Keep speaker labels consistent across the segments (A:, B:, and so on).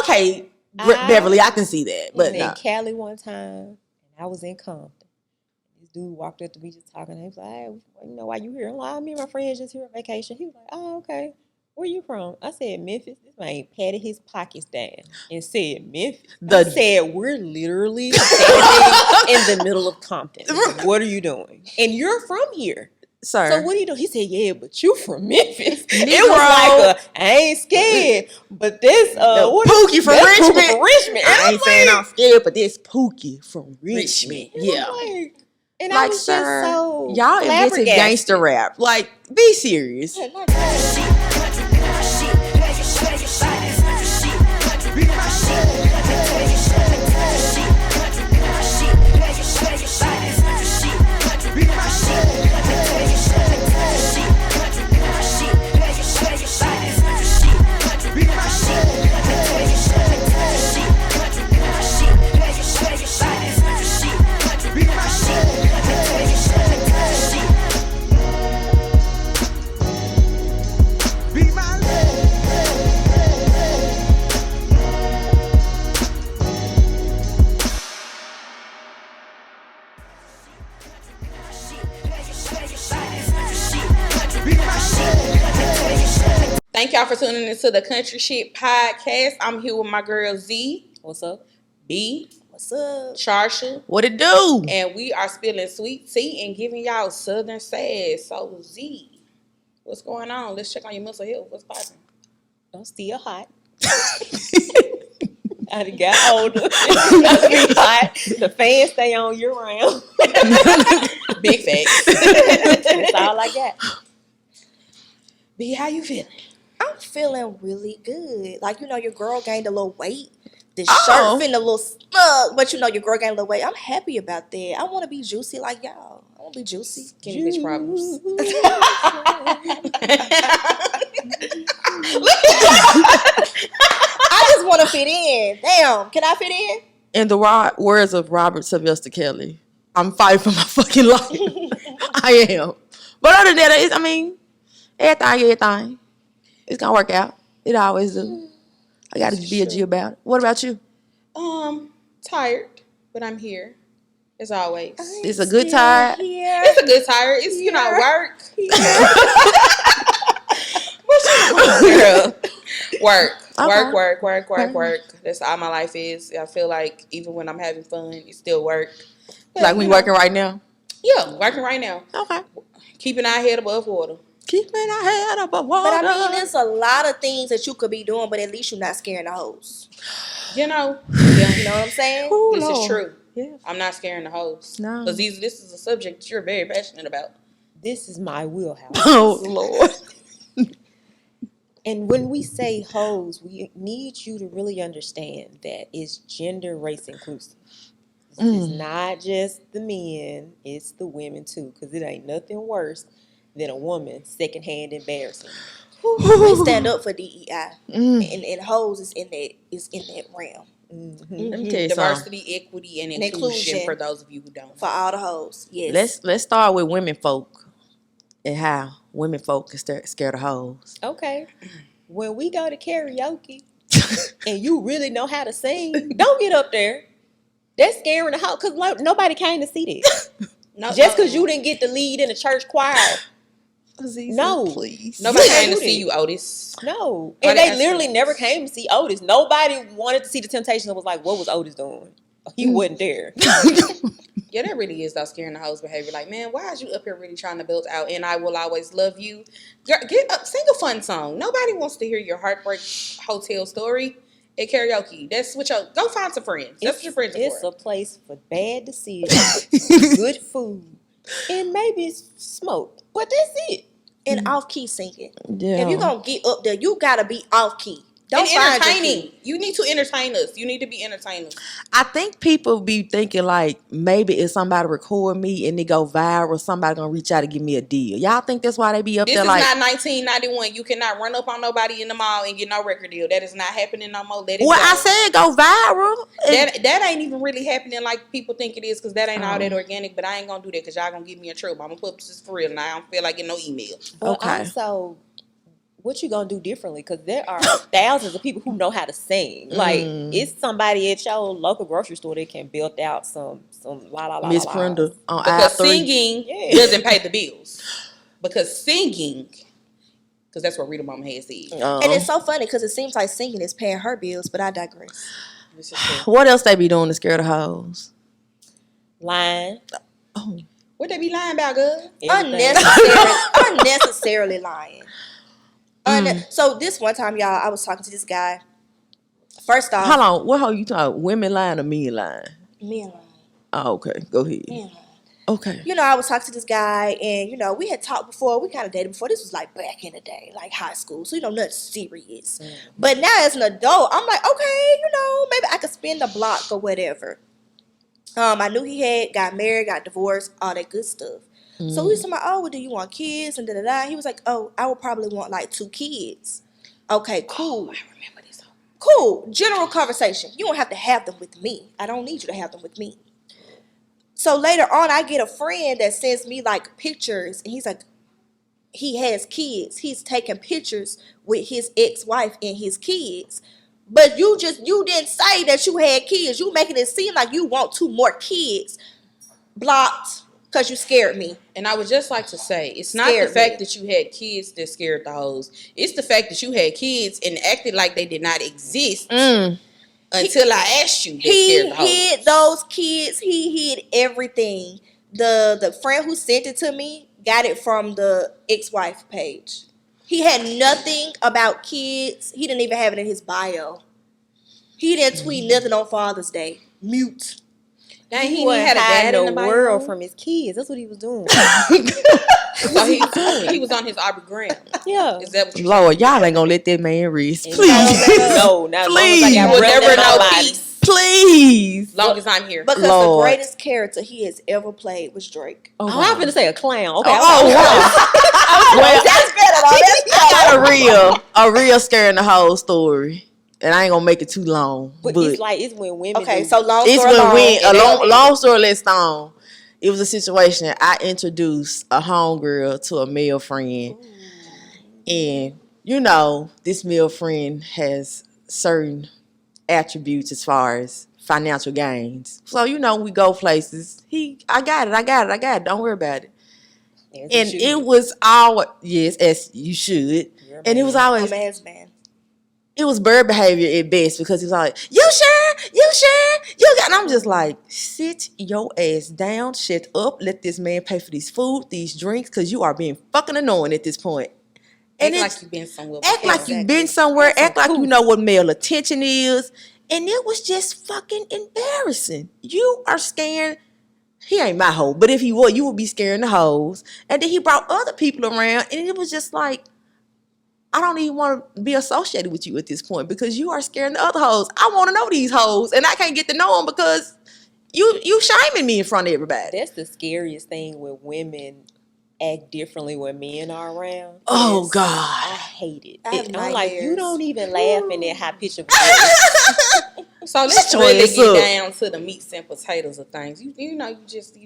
A: Okay, Beverly, I can see that. But
B: in Cali one time, and I was in Compton. This dude walked up to me just talking. He was like, hey, you know why you here? I'm like, me and my friends just here on vacation. He was like, oh, okay. Where you from? I said, Memphis. This man patted his pockets down and said, Memphis. I said, we're literally standing in the middle of Compton. What are you doing? And you're from here.
A: Sir.
B: So what are you doing? He said, yeah, but you from Memphis. It was like I ain't scared, but this
A: Pookie from Richmond. I ain't saying I'm scared, but this Pookie from Richmond. Yeah.
B: And I was just so
A: y'all invented gangster rap. Like, be serious.
C: Thank y'all for tuning into the Country Shit Podcast. I'm here with my girl Z.
B: What's up?
C: B.
B: What's up?
C: Charsha.
A: What it do?
C: And we are spilling sweet tea and giving y'all southern sass. So Z, what's going on? Let's check on your mental health. What's popping?
B: I'm still hot. I done got older. Gotta be hot. The fans stay on year round.
C: Big facts.
B: That's all I got.
C: B, how you feeling?
D: I'm feeling really good. Like, your girl gained a little weight. The shirt feeling a little snug, but your girl gained a little weight. I'm happy about that. I want to be juicy like y'all. I want to be juicy.
C: Skinny bitch problems.
D: I just want to fit in. Damn, can I fit in?
A: In the words of Robert Sylvester Kelly, I'm fighting for my fucking life. I am. But other than that, everything. It's gonna work out. It always do. I gotta be a G about it. What about you?
C: Tired, but I'm here. As always.
A: It's a good tired.
C: It's a good tired. It's work. Work. That's all my life is. I feel like even when I'm having fun, it's still work.
A: But, like we working right now?
C: Yeah, working right now.
A: Okay.
C: Keeping our head above water.
A: Keeping our head above water.
D: But there's a lot of things that you could be doing, but at least you're not scaring the hoes.
C: Yeah.
D: You know what I'm saying?
C: Ooh, this is true. Yeah. I'm not scaring the hoes.
A: No.
C: Because this is a subject that you're very passionate about.
B: This is my wheelhouse.
A: Oh, Lord.
B: And when we say hoes, we need you to really understand that it's gender, race inclusive. It's not just the men, it's the women too. Because it ain't nothing worse than a woman secondhand embarrassing.
D: We stand up for DEI, and hoes is in that realm.
C: Diversity, equity, and inclusion for those of you who don't.
D: For all the hoes, yes.
A: Let's start with women folk and how women folk can scare the hoes.
B: Okay, when we go to karaoke and you really know how to sing, don't get up there. That's scaring the house because nobody came to see this. Just because you didn't get the lead in the church choir.
A: Azizah,
B: no,
A: please.
C: Nobody came to see you, Otis.
B: No, and they literally never came to see Otis. Nobody wanted to see the Temptations. Was like, what was Otis doing? He wasn't there.
C: Yeah, that really is though scaring the hoes behavior. Like, man, why is you up here really trying to build out? And I will always love you. Get up, sing a fun song. Nobody wants to hear your heartbreak hotel story at karaoke. That's what go find some friends. That's what your friends are for.
B: It's a place for bad decisions, good food, and maybe smoke. But that's it.
D: And off-key singing.
A: Yeah.
D: If you're going to get up there, you got to be off-key.
C: Don't find entertaining. You need to entertain us. You need to be entertainers.
A: I think people be thinking like maybe if somebody record me and they go viral, somebody gonna reach out and give me a deal. Y'all think that's why they be up there like...
C: This is not 1991. You cannot run up on nobody in the mall and get no record deal. That is not happening no more. Let it
A: well,
C: go.
A: I said go viral.
C: That ain't even really happening like people think it is because that ain't all that organic. But I ain't gonna do that because y'all gonna give me in trouble. I'm gonna put this for real and I don't feel like getting no email.
B: But okay. Also, what you gonna do differently? Because there are thousands of people who know how to sing. Like, it's somebody at your local grocery store that can build out some
A: Miss Brenda on
C: because
A: I-3.
C: singing doesn't pay the bills. Because singing, because that's what Rita Mama had said.
D: And it's so funny because it seems like singing is paying her bills, but I digress.
A: What else they be doing to scare the hoes?
B: Lying.
A: Oh,
C: What they be lying about, girl?
D: Unnecessarily lying. So this one time, y'all, I was talking to this guy. First off,
A: hold on. What hoe you talking? Women lying or men lying?
D: Men lying.
A: Oh, okay. Go ahead.
D: Men lying.
A: Okay.
D: You know, I was talking to this guy, and, you know, we had talked before. We kind of dated before. This was, like, back in the day, like high school. So, you know, nothing serious. But now as an adult, I'm like, okay, you know, maybe I could spin the block or whatever. I knew he had got married, got divorced, all that good stuff. So we was talking about, oh, well, do you want kids? And da-da-da. He was like, oh, I would probably want, like, 2 kids. Okay, cool.
C: I remember this.
D: Cool. General conversation. You don't have to have them with me. I don't need you to have them with me. So later on, I get a friend that sends me like pictures, and he's like, he has kids. He's taking pictures with his ex-wife and his kids. But you didn't say that you had kids. You making it seem like you want 2 more kids. Blocked because you scared me.
C: And I would just like to say, it's not the fact that you had kids that scared the hoes. It's the fact that you had kids and acted like they did not exist. Until I asked you,
D: he hid those kids. He hid everything. The friend who sent it to me got it from the ex-wife page. He had nothing about kids. He didn't even have it in his bio. He didn't tweet nothing on Father's Day. Mute.
B: Now he had a dad in the world from his kids. That's what he was doing.
C: So he was on his Aubrey Graham.
B: Yeah.
C: Is that what you
A: Lord, y'all ain't gonna let that man rest. Please.
B: No, not
A: please.
C: You will never know peace.
A: Please.
C: Long as I'm here.
D: Because the greatest character he has ever played was Drake.
B: Oh, I'm going to say a clown. Okay.
A: Wow. Well,
D: That's better though.
A: I got a real scare in the whole story. And I ain't gonna make it too long.
B: But it's when women.
D: Okay, so long
A: story less long. It was a situation. I introduced a homegirl to a male friend. And, you know, this male friend has certain attributes as far as financial gains. So, you know, we go places. I got it. Don't worry about it. And it was yes, as you should. And it was always...
D: man's man.
A: It was bird behavior at best because he was like, you sure? You got... And I'm just like, sit your ass down, shut up, let this man pay for these food, these drinks, because you are being fucking annoying at this point. And
C: act like you've been somewhere.
A: Act like you've been somewhere. Act like you know what male attention is. And it was just fucking embarrassing. You are scaring... He ain't my hoe, but if he would, you would be scaring the hoes. And then he brought other people around, and it was just like, I don't even want to be associated with you at this point because you are scaring the other hoes. I want to know these hoes, and I can't get to know them because you shaming me in front of everybody.
B: That's the scariest thing when women act differently when men are around.
A: Oh, God.
B: I hate it. I'm like, you don't even laugh in that high pitch of
C: So let's really get down to the meats and potatoes of things. You know, you just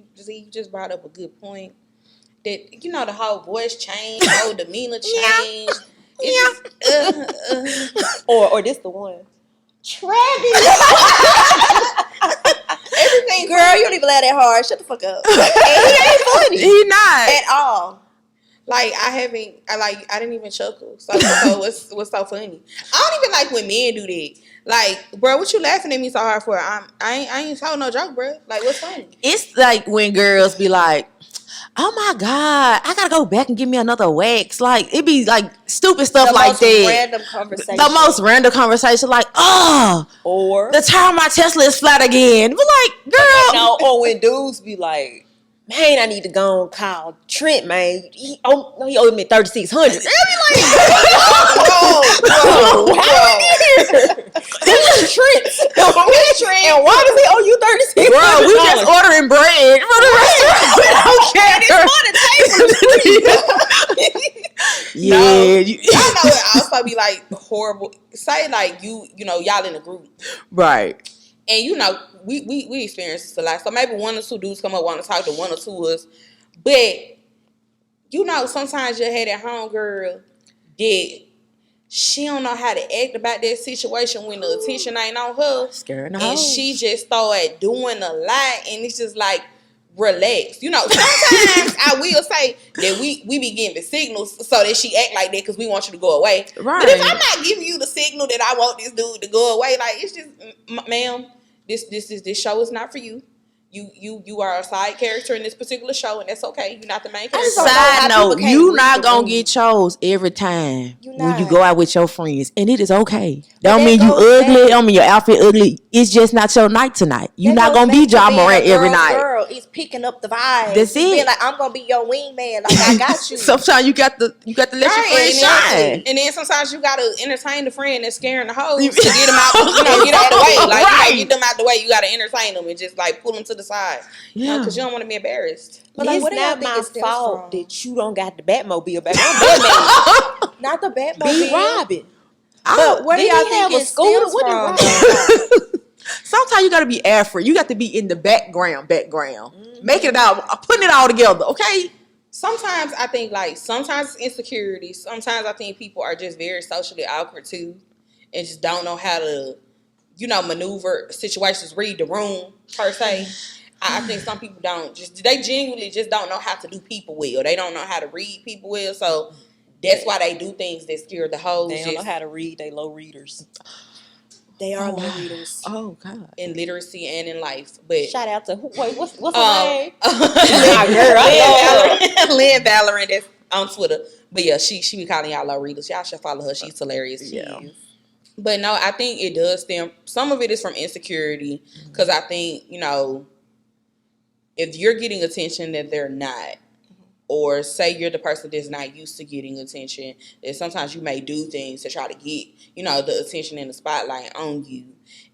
C: brought up a good point that, you know, the whole voice change, whole demeanor change.
B: Or this the one.
D: Travis. Everything, girl, you don't even laugh that hard. Shut the fuck up. And he ain't funny.
A: He not
D: at all.
C: Like I didn't even chuckle. So what's so funny? I don't even like when men do that. Like, bro, what you laughing at me so hard for? I ain't told no joke, bro. Like, what's funny?
A: It's like when girls be like, oh my God, I gotta go back and give me another wax. Like, it be like stupid stuff like that. The most random conversation, like,
B: or
A: the tire on my Tesla is flat again. But like, girl.
B: No, or when dudes be like, man, I need to go and call Trent, man. He owed me $3,600. And I be like, this is Trent. And why does he owe you $3,600?
A: Bro, we just ordering bread from the restaurant. We don't care. Yeah,
C: I know it also be like horrible. Say like you know, y'all in a group,
A: right?
C: And you know, we experience this a lot. So maybe 1 or 2 dudes come up, want to talk to 1 or 2 of us. But you know, sometimes you had that homegirl that she don't know how to act about that situation when the attention ain't on her.
A: Scaring the
C: And
A: hoes.
C: she just started doing a lot, and it's just like, relax. You know, sometimes I will say that we be getting the signals so that she act like that because we want you to go away.
A: Right.
C: But if I'm not giving you the signal that I want this dude to go away, like, it's just, ma'am, this show is not for you. You are a side character in this particular show, and that's okay. You're not the main character.
D: don't know
A: Side
D: how
A: note,
D: people can't
A: you
D: read
A: not
D: the
A: gonna
D: room.
A: get chose every time
D: You
A: when you
D: not.
A: go out with your friends, and it is okay.
D: But
A: Don't
D: that
A: mean you
D: goes
A: ugly.
D: back-
A: Don't mean your outfit ugly. It's just not your night tonight. You're
D: That
A: not
D: goes
A: gonna be
D: back to
A: John
D: being a
A: Morant every
D: girl's
A: night.
D: Girl, it's picking up the vibes.
A: That's
D: It's being
A: it.
D: like, I'm gonna be your wingman. Like, I got you.
A: Sometimes you got to let your friends shine.
C: And then sometimes you gotta entertain the friend that's scaring the hoes to get them out, get out the way. Like,
A: Right.
C: get them out the way. You gotta entertain them and just like pull them to the side.
A: Yeah.
C: Because you don't want to be embarrassed.
D: But like,
B: It's
D: what do y'all
B: not
D: think
B: my
D: it stems
B: fault
D: from?
B: that you don't got the Batmobile back. I'm Batman.
D: Not the
B: Be
D: Batmobile.
B: Robin.
D: But what do
B: Did
D: y'all
B: he have
D: think
B: a
D: it
B: scooter?
D: stems
B: What did
D: from?
B: Robin
A: Sometimes you gotta be Afro. You got to be in the background. Making it out, putting it all together. Okay.
C: Sometimes I think sometimes it's insecurity. Sometimes I think people are just very socially awkward too, and just don't know how to, maneuver situations, read the room per se. I think some people they genuinely just don't know how to do people well. They don't know how to read people well, so that's why they do things that scare the hoes.
B: They don't know how to read. They low readers.
D: They are low readers.
A: Oh God.
C: in literacy and in life. But
B: Shout out to what's her name?
C: Lynn Valorant that's on Twitter. But yeah, she be calling y'all low readers. Y'all should follow her. She's hilarious.
A: Yeah.
C: But no, I think it does stem. Some of it is from insecurity because I think if you're getting attention that they're not, or say you're the person that's not used to getting attention, that sometimes you may do things to try to get, the attention and the spotlight on you.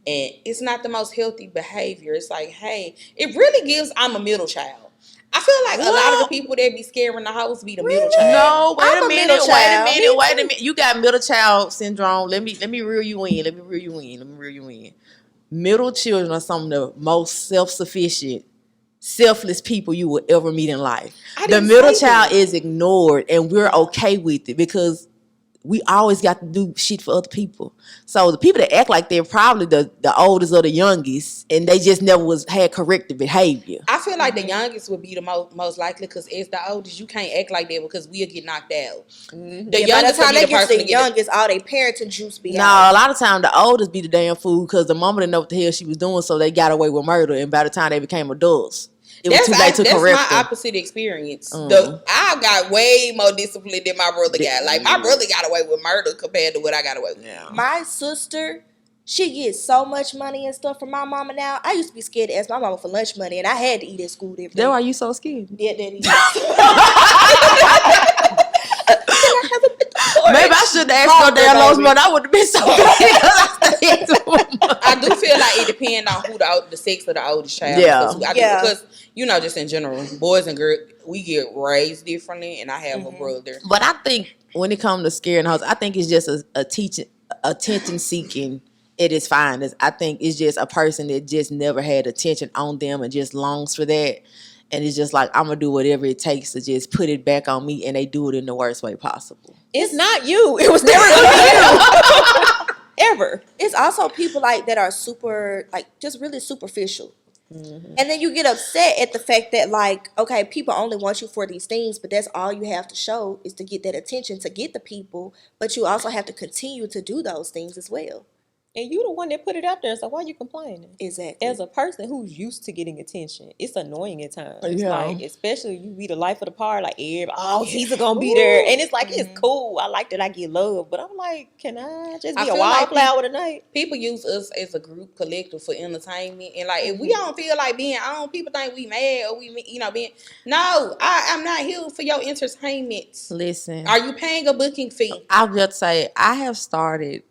C: And it's not the most healthy behavior. It's like, hey, it really gives, I'm a middle child. I feel like a lot of the people that be scaring the house be the middle child.
A: No, wait
D: I'm
A: a
D: a
A: minute.
D: middle child.
A: Wait a minute. You got middle child syndrome. Let me reel you in. Middle children are some of the most self-sufficient, selfless people you will ever meet in life. The middle child is ignored, and we're okay with it because we always got to do shit for other people. So the people that act like they're probably the oldest or the youngest, and they just never had corrective behavior.
C: I feel like the youngest would be the most likely because as the oldest, you can't act like that because we'll get knocked out. The
D: By the
C: youngest
D: time
C: will be
D: they
C: the
D: get
C: person
D: to the youngest, all they parenting juice be
A: No,
D: out.
A: a lot of time the oldest be the damn fool because the mama didn't know what the hell she was doing, so they got away with murder. And by the time they became adults, it was too late to correct
C: That's my
A: them.
C: opposite experience. I got way more discipline than my brother got. Like, my brother got away with murder compared to what I got away with.
A: Yeah.
D: My sister, she gets so much money and stuff from my mama now. I used to be scared to ask my mama for lunch money, and I had to eat at school every day.
A: That's why you so scared.
D: Yeah, daddy.
A: Maybe I should have asked for damn lunch money. I would have been so
C: I do feel like it depends on who the sex of the oldest child.
A: Yeah.
C: Because just in general, boys and girls, we get raised differently, and I have a brother.
A: But I think when it comes to scaring the house, I think it's just a teaching, attention seeking. It is fine. I think it's just a person that just never had attention on them and just longs for that. And it's just like, I'm going to do whatever it takes to just put it back on me, and they do it in the worst way possible.
B: It's not you. It was never gonna be you. Ever.
D: It's also people like that are super, like, just really superficial. And then you get upset at the fact that, like, okay, people only want you for these things, but that's all you have to show is to get that attention, to get the people, but you also have to continue to do those things as well.
B: And you the one that put it out there, so why you complaining?
D: Exactly.
B: As a person who's used to getting attention, it's annoying at times.
A: Yeah.
B: Like, especially you be the life of the party, like everybody, he's gonna be there. And it's like, it's cool. I like that I get love. But I'm like, can I just
C: I
B: be a
C: feel like
B: wildflower tonight?
C: People use us as a group collective for entertainment, and like if we don't feel like being on, people think we mad or we being. No, I'm not here for your entertainment.
A: Listen.
C: Are you paying a booking fee?
A: I'll just say I have started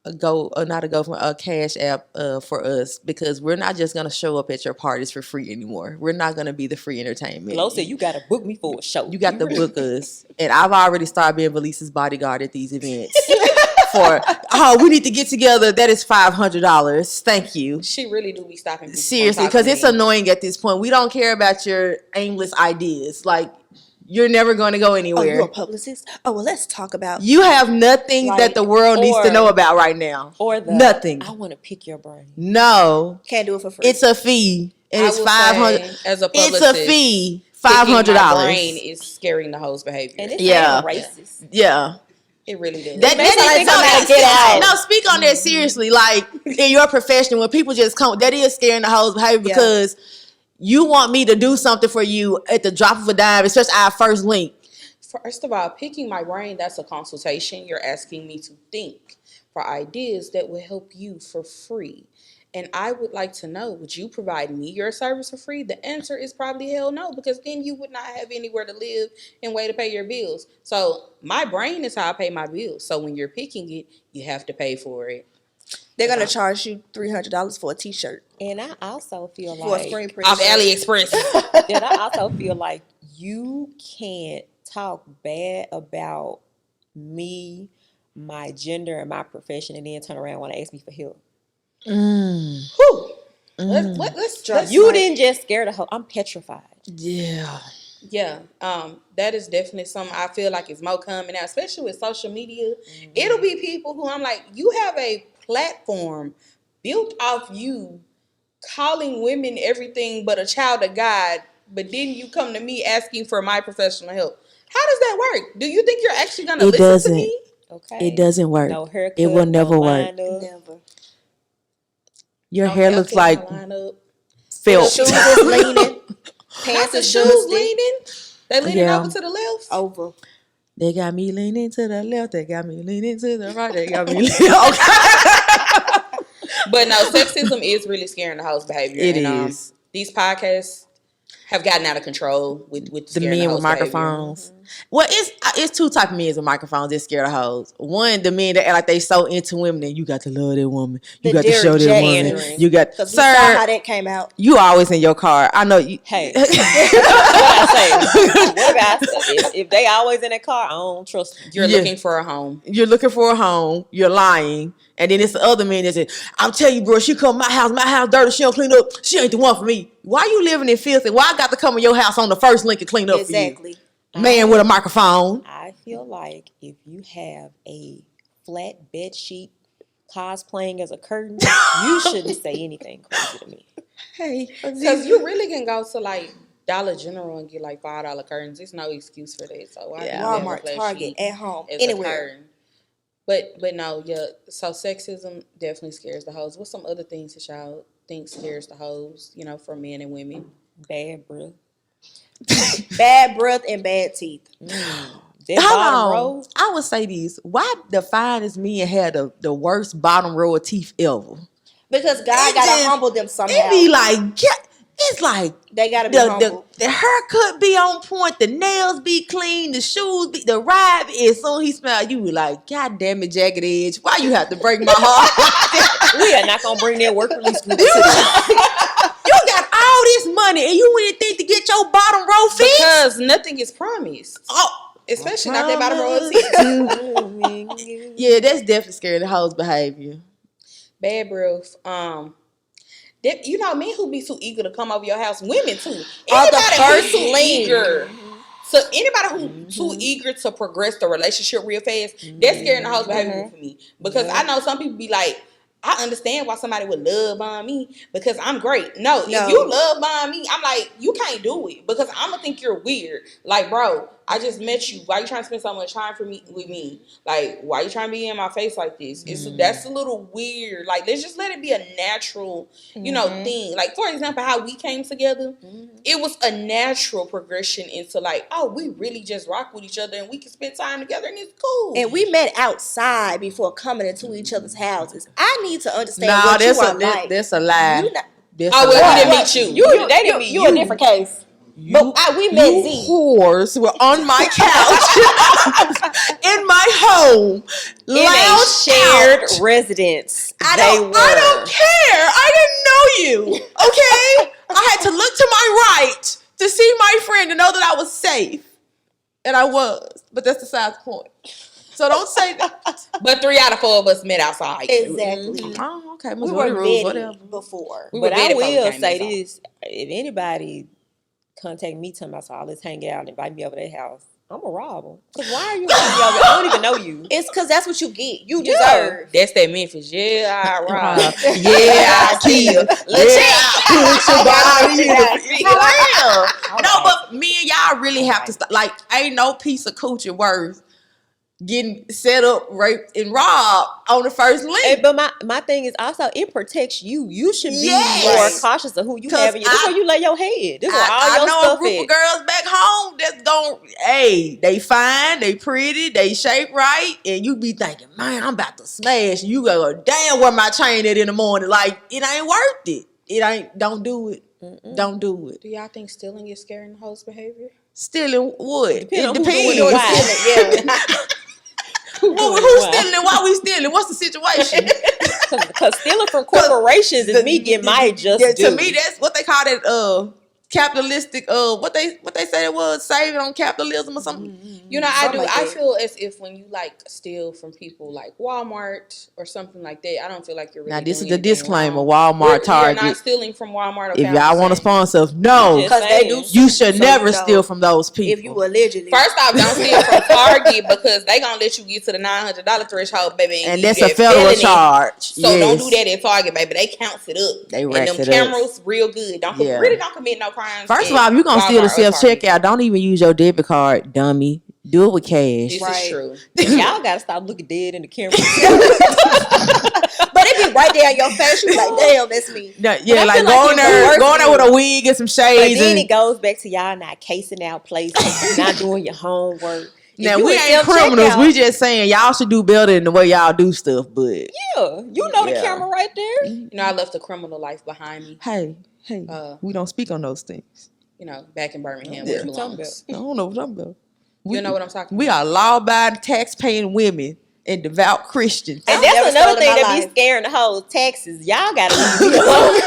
A: a cash app for us because we're not just gonna show up at your parties for free anymore. We're not gonna be the free entertainment.
B: Lo said, you gotta book me for a show.
A: You got to book us, and I've already started being Valese's bodyguard at these events. We need to get together. That is $500. Thank you.
C: She really do be stopping people.
A: Seriously, because it's annoying at this point. We don't care about your aimless ideas. Like, You're never going to go
D: Oh,
A: anywhere.
D: you're a publicist? Oh, well, let's talk about.
A: You have nothing
B: Like,
A: that the world needs to
B: or-
A: know about right now.
B: Or the
A: Nothing.
B: I want to pick your brain.
A: No.
D: Can't do it for free.
A: It's a fee. And
C: I
A: it's
C: will
A: $500.
C: say, as a
A: It's
C: publicist,
A: a fee.
C: picking my brain
A: $500.
C: is scaring the hoes' behavior.
B: And it's
A: Yeah.
B: racist.
A: Yeah.
C: It really does.
A: That
B: makes me think
A: no,
B: I'm gonna
A: that's-
B: get out.
A: no, speak on that seriously. Like in your profession, when people just come, that is scaring the hoes' behavior because you want me to do something for you at the drop of a dime, especially our first link.
C: First of all, picking my brain, that's a consultation. You're asking me to think for ideas that will help you for free. And I would like to know, would you provide me your service for free? The answer is probably hell no, because then you would not have anywhere to live and way to pay your bills. So my brain is how I pay my bills. So when you're picking it, you have to pay for it.
D: They're gonna charge you $300 for a T-shirt
B: And I also feel
D: for a
B: like
D: screen print.
C: Off
D: shirt.
C: AliExpress.
B: and I also feel like you can't talk bad about me, my gender, and my profession, and then turn around and want to ask me for help.
C: Whew. Let's
B: You didn't just scare the hoe. I'm petrified.
A: Yeah.
C: Yeah, that is definitely something I feel like is more coming out, especially with social media. It'll be people who I'm like, you have a platform built off you calling women everything but a child of God, but then you come to me asking for my professional help. How does that work? Do you think you're actually going to
A: It
C: listen
A: doesn't.
C: to me?
B: Okay.
A: It doesn't work.
B: No haircut.
A: It will never
B: no
A: work.
B: line up.
D: Never.
A: Your
C: No
A: hair looks
C: haircut,
A: like
C: no line up.
A: felt.
D: Shoes is leaning.
C: Not
D: Pants
C: the
D: is
C: shoes
D: dusty.
C: leaning. They leaning
A: Yeah.
C: over to the left.
D: Over.
A: They got me leaning to the left. They got me leaning to the right. They got me leaning. Okay.
C: But no, sexism is really scaring the hoes' behavior.
A: It
C: and,
A: is.
C: These podcasts have gotten out of control with
A: The
C: scaring
A: men with
C: hoes' behavior.
A: microphones. Well, it's two type of men with microphones that scare the hoes. One, the men that act like they so into women and you got to love that woman. You
D: The
A: got to show
D: Derrick
A: that woman.
B: Jacksons.
A: You got,
D: Because we saw how
A: sir,
D: that came out.
A: you always in your car. I know you.
B: Hey, what I say? What about if they always in that car? I don't trust them.
C: You're
A: Yeah.
C: looking for a home.
A: You're looking for a home. You're lying. And then it's the other men that say, I'm telling you, bro, she come to my house dirty, she don't clean up. She ain't the one for me. Why you living in filth? And why I got to come to your house on the first link and clean up
D: Exactly.
A: for you? Man with a microphone.
B: I feel like if you have a flat bed sheet cosplaying as a curtain, you shouldn't say anything crazy to me.
A: Hey,
C: Because you really can go to like Dollar General and get like $5 curtains. There's no excuse for that. So why do you have a
D: Walmart,
C: flat
D: Target,
C: sheet
D: at home,
C: as a
D: anywhere.
C: curtain? But no, yeah. So sexism definitely scares the hoes. What's some other things that y'all think scares the hoes? You know, for men and women.
B: Bad breath.
D: Bad breath and bad teeth.
B: That bottom
A: Hold
B: row.
A: on. I would say this. Why the finest men had the worst bottom row of teeth ever?
D: Because God
A: It
D: got
A: just-
D: to humble them somehow.
A: It be like, it's like
D: They got to be humble.
A: the haircut be on point, the nails be clean, the shoes be, the ride is, so he smell you be like, God damn it, Jagged Edge, why you have to break my heart?
B: We are not gonna bring that work release group to
A: You
B: this.
A: got all this money and you wouldn't think to get your bottom row fixed?
C: Because nothing is promised.
A: Oh,
C: Especially not that bottom row of teeth.
A: yeah, that's definitely scaring the hoes' behavior.
C: Bad breath. You know, men who be too eager to come over your house, women too.
D: Are the
C: Anybody
D: first
C: who's too
D: link.
C: eager. So anybody who too eager to progress the relationship real fast, that's scaring the house behavior for me. Because I know some people be like, I understand why somebody would love bomb me because I'm great. No, if you love bomb me, I'm like, you can't do it because I'm gonna think you're weird. Like, bro, I just met you. Why you trying to spend so much time with me? Like, why you trying to be in my face like this? That's a little weird. Like, let's just let it be a natural, thing. Like, for example, how we came together, it was a natural progression into like, oh, we really just rock with each other and we can spend time together and it's cool.
D: And we met outside before coming into each other's houses. I need to understand what you are like.
A: That's a lie.
D: You not-
A: That's
C: Oh,
A: a
C: well,
A: lie.
C: we didn't meet you.
B: They didn't meet
D: you a different case. But we met
A: You
D: Z.
A: whores were on my couch in my home,
B: In a
A: lounged
B: shared
A: out.
B: residence.
A: I
B: They
A: don't
B: were.
A: care. I didn't know you. Okay, I had to look to my right to see my friend to know that I was safe, and I was. But that's besides the point. So don't say that.
C: But 3 out of 4 of us met outside.
D: Exactly.
A: Oh, okay.
D: We
A: Majority
D: were
A: rules,
D: vetted
A: whatever.
D: before.
C: We were
B: But I
C: vetted before we
B: will
C: came
B: say
C: inside.
B: this: if anybody contact me talking about, so let's hang out and invite me over to their house, I'm a robber. Because why are you inviting me over? I don't even know you.
D: It's because that's what you get. You
B: Yeah.
D: deserve.
C: That's that Memphis. Yeah, I rob.
A: Yeah, I kill. Yeah, I put your body in the for real. No, but me and y'all really have to stop. Like, ain't no piece of coochie worth getting set up, raped, and robbed on the first link.
B: Hey, but my thing is also, it protects you. You should be
A: Yes.
B: more cautious of who you have in your. This is where you lay your head. This is where all
A: I
B: your
A: know
B: stuff
A: a group
B: is.
A: of girls back home that's gon' hey, they fine, they pretty, they shape right, and you be thinking, man, I'm about to smash. You go, damn, where my chain at in the morning? Like, it ain't worth it. It ain't. Don't do it. Don't do it.
C: Do y'all think stealing is scaring the host behavior?
A: Stealing what?
B: Depending on
A: It
B: who's doing
A: depends.
B: it, why.
D: Yeah.
A: Who's stealing and why we stealing? What's the situation?
B: Because stealing from corporations is me getting my just
A: yeah,
B: due.
A: to me, that's what they call it. Capitalistic. What they say it was, saving on capitalism or something.
C: You know,
D: Something like
C: I
D: that.
C: feel as if when you like steal from people like Walmart or something like that, I don't feel like you're really
A: Now this is
C: doing
A: the
C: anything
A: disclaimer:
C: wrong.
A: Walmart,
C: You're
A: Target.
C: not stealing from Walmart.
A: If y'all want to sponsor us, no,
B: Just
D: Because they do.
B: saying.
A: you should
D: So,
A: never
D: you know,
A: steal from those people.
D: If you allegedly.
C: First off, don't steal from Target because they gonna let you get to the $900 threshold, baby,
A: and
C: you
A: that's a
C: get
A: federal
C: felony.
A: charge.
C: So don't
A: Yes.
C: do that at Target, baby. They counts it up.
A: They
C: and
A: racks
C: them
A: it up.
C: cameras real good. Don't
A: Yeah.
C: really don't commit no crimes.
A: First of
C: at
A: all, if you're gonna steal the
C: Walmart or
A: self
C: Target.
A: checkout, don't even use your debit card, dummy. Do it with cash.
C: This
D: Right.
C: is true.
B: Y'all gotta stop looking dead in the camera.
D: But it be right there in your face. You like, damn, that's me.
A: Yeah,
B: I feel
A: like
B: like
A: go
B: it's
A: in
B: the
A: there,
B: worst
A: go in there with a wig and some
B: But
A: shades.
B: then
A: And
B: it goes back to y'all not casing out places, not doing your homework.
A: now
B: If you
A: we
B: in
A: ain't criminals.
B: self-checkout,
A: We just saying y'all should do better than the way y'all do stuff. But
B: yeah, you know the
A: Yeah.
B: camera right there.
C: You know, I left a criminal life behind me.
A: hey, we don't speak on those things.
C: You know, back in Birmingham,
A: Yeah.
C: where it
B: What you talking
C: belongs.
A: I don't know what I'm about.
C: You know what I'm talking
A: We
C: about.
A: are law-abiding, tax-paying women and devout Christians.
B: And
D: I've
B: that's
D: never
B: another
D: stolen
B: thing
D: my
B: that be
D: life.
B: scaring the whole taxes. Y'all gotta leave me alone.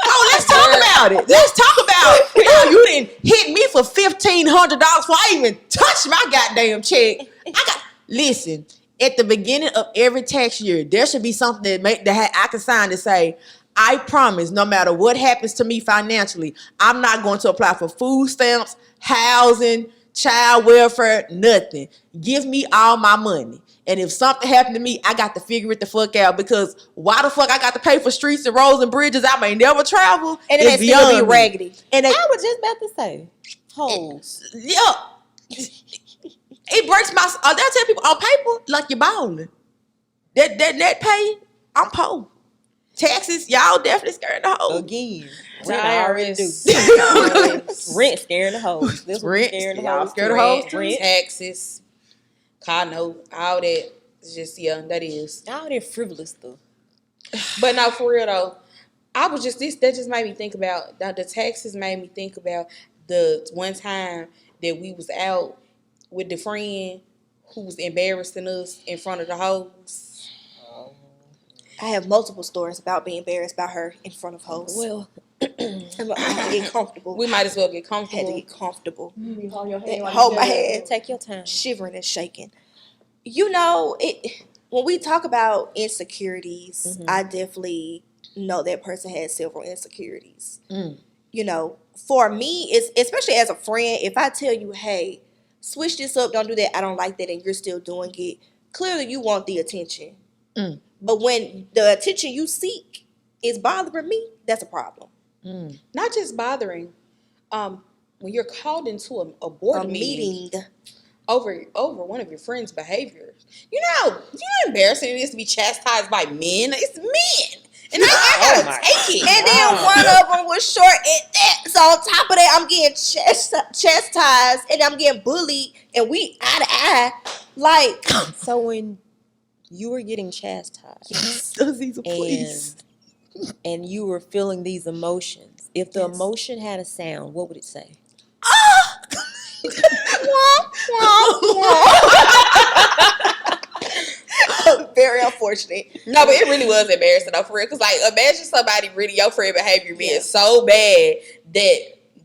A: Oh, let's talk about it. Let's talk about how you didn't hit me for $1,500 before I even touched my goddamn check. Listen. At the beginning of every tax year, there should be something that I can sign to say, I promise, no matter what happens to me financially, I'm not going to apply for food stamps, housing, child welfare, nothing. Give me all my money. And if something happened to me, I got to figure it the fuck out, because why the fuck I got to pay for streets and roads and bridges I may never travel?
D: And it may
A: is
D: still be
A: beyond me.
D: raggedy.
A: And
B: I was just about to say, hoes.
A: yeah, it breaks my. They'll tell people on paper like you're balling. That net pay, I'm poor. Taxes, y'all definitely scaring the hoes.
B: Again,
C: It's
B: rent I already do.
C: IRS.
B: Rent scaring the hoes. This
A: Rent,
B: scaring the
A: y'all
B: hoes.
A: scared of hoes
C: Rent,
A: too?
B: Rent.
C: taxes, car note, all that. It's just, yeah, that is.
B: All that frivolous stuff.
C: But no, for real though, that just made me think about, the taxes made me think about the one time that we was out with the friend who was embarrassing us in front of the hoes.
D: I have multiple stories about being embarrassed by her in front of hoes.
B: Well,
D: I had to get comfortable.
C: We might as well get
D: I had to
C: comfortable.
D: get comfortable.
B: hold your hand.
D: Hold my hand.
B: Take your time.
D: Shivering and shaking. You know, when we talk about insecurities, I definitely know that person has several insecurities. You know, for me, it's especially as a friend, if I tell you, hey, switch this up, don't do that, I don't like that, and you're still doing it, clearly you want the attention. But when the attention you seek is bothering me, that's a problem.
C: Not just bothering. When you're called into a board
D: A
C: meeting
D: meeting.
C: over one of your friends' behaviors. You know how embarrassing it is to be chastised by men. It's men. And I gotta take it.
D: And then one of them was short and that. So on top of that, I'm getting chastised and I'm getting bullied and we eye to eye. Like,
B: So when you were getting chastised
A: Azizah, please.
B: and you were feeling these emotions, if the emotion had a sound, what would it say?
D: very unfortunate.
C: No, but it really was embarrassing though, for real. Cause like, imagine somebody reading your friend behavior being so bad that